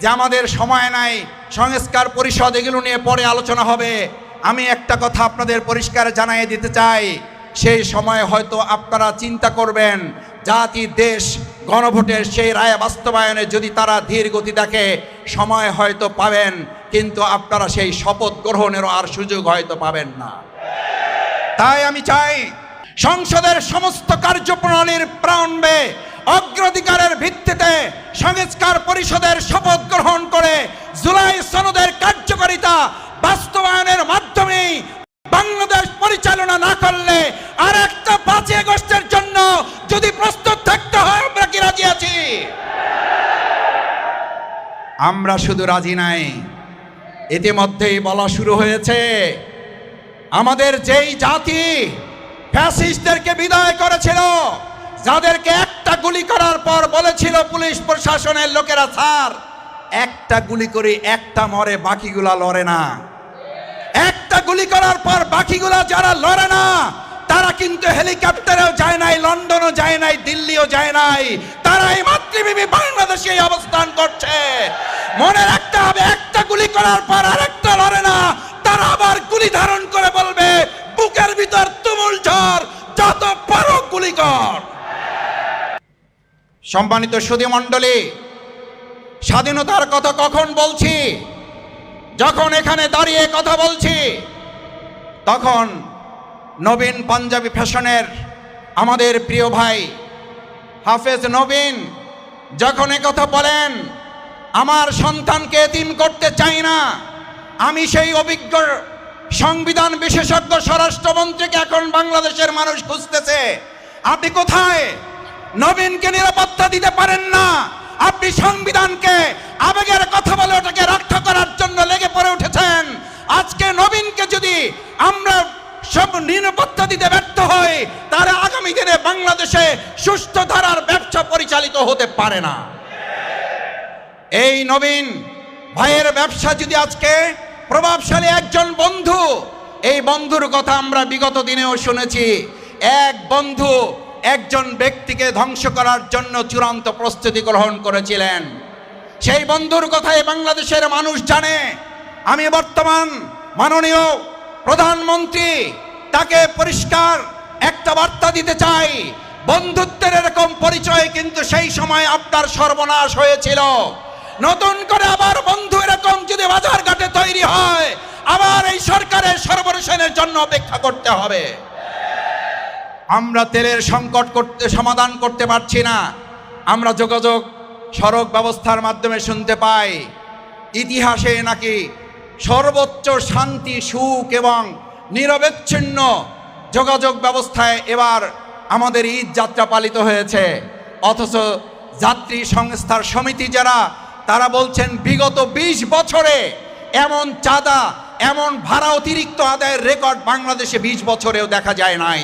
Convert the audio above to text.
যে আমাদের সময় নাই, সংস্কার পরিষদ এগুলো নিয়ে পরে আলোচনা হবে। আমি একটা কথা আপনাদের পরিষ্কার জানিয়ে দিতে চাই, সেই সময় হয়তো আপনারা চিন্তা করবেন জাতি দেশ গণভোটের সেই রায় বাস্তবায়নে যদি তারা ধীর গতি দেখে সময় হয়তো পাবেন, কিন্তু আপনারা সেই শপথ গ্রহণেরও আর সুযোগ হয়তো পাবেন না। তাই আমি চাই সংসদের সমস্ত কার্যপ্রণালীর প্রারম্ভে অগ্রাধিকারের ভিত্তিতে সংস্কার পরিষদের শপথ গ্রহণ করে জুলাই সনদের কার্যকারিতা বাস্তবায়নের মাধ্যমে বাংলাদেশ পরিচালনা না করলে আর একটা 5 আগস্টের জন্য যদি প্রস্তুত থাকতে হয়, আমরা কি রাজি আছি? আমরা শুধু রাজি নাই, ইতিমধ্যেই বলা শুরু হয়েছে আমাদের যেই জাতি ফ্যাসিস্টদেরকে বিদায় করেছিল, যাদেরকে একটা গুলি করার পর বলেছিল পুলিশ প্রশাসনের লোকেরা, স্যার একটা গুলি করে একটা মরে বাকিগুলা লড়ে না, একটা গুলি করার পর বাকিগুলা যারা লড়ে না তারা কিন্তু হেলিকপ্টারেও যায় নাই, লন্ডনও যায় নাই, দিল্লিও যায় নাই, তারা এই মাতৃভূমি বাংলাদেশে অবস্থান করছে। মনে রাখতে হবে, একটা গুলি করার পর আরেকটা লড়ে না, তারা আবার গুলি ধারণ করে বলবে বুকের ভিতর তুমুল ঝড়, যত পারো গুলি কর। সম্মানিত সুধী মণ্ডলী, স্বাধীনতার কথা কখন বলছি? যখন এখানে দাঁড়িয়ে কথা বলছি তখন নবীন পাঞ্জাবি ফ্যাশনের আমাদের প্রিয় ভাই হাফেজ নবীন যখন কথা বলেন, আমার সন্তানকে এতিম করতে চাই না, আমি সেই অভিজ্ঞ সংবিধান বিশেষজ্ঞ স্বরাষ্ট্রমন্ত্রীকে এখন বাংলাদেশের মানুষ খুঁজতেছে। আপনি কোথায়? নবীনকে নিরাপত্তা দিতে পারেন না, আপনি সংবিধানকে আবেগের কথা বলে ওটাকে রক্ষা করার জন্য লেগে পড়ে উঠেছেন। আজকে নবীনকে যদি আমরা সব নিরাপত্তা দিতে ব্যর্থ হই, তাহলে আগামী দিনে বাংলাদেশে সুষ্ঠু ধারার ব্যবসা পরিচালিত হতে পারে না। এই নবীন ভাইয়ের ব্যবসা যদি আজকে প্রভাবশালী একজন বন্ধু, এই বন্ধুর কথা আমরা বিগত দিনেও শুনেছি, এক বন্ধু একজন ব্যক্তিকে ধ্বংস করার জন্য চূড়ান্ত প্রস্তুতি গ্রহণ করেছিলেন। সেই বন্ধুর কথাই বাংলাদেশের মানুষ জানে। আমি বর্তমান মাননীয় প্রধানমন্ত্রী তাকে পরিষ্কার একটা বার্তা দিতে চাই, বন্ধুত্বের এরকম পরিচয় কিন্তু সেই সময় আপনার সর্বনাশ হয়েছিল। নতুন করে আবার বন্ধু এরকম যদি বাজার ঘাটে তৈরি হয়, আবার এই সরকারের সর্বনাশের জন্য অপেক্ষা করতে হবে। আমরা তেলের সংকট সমাধান করতে পারছি না। আমরা যোগাযোগ সড়ক ব্যবস্থার মাধ্যমে শুনতে পাই ইতিহাসে নাকি সর্বোচ্চ শান্তি, সুখ এবং নিরবচ্ছিন্ন যোগাযোগ ব্যবস্থায় এবার আমাদের ঈদ যাত্রা পালিত হয়েছে। অথচ যাত্রী সংস্থার সমিতি যারা, তারা বলছেন বিগত 20 বছরে এমন চাঁদা, এমন ভাড়া অতিরিক্ত আদায়ের রেকর্ড বাংলাদেশে 20 বছরেও দেখা যায় নাই।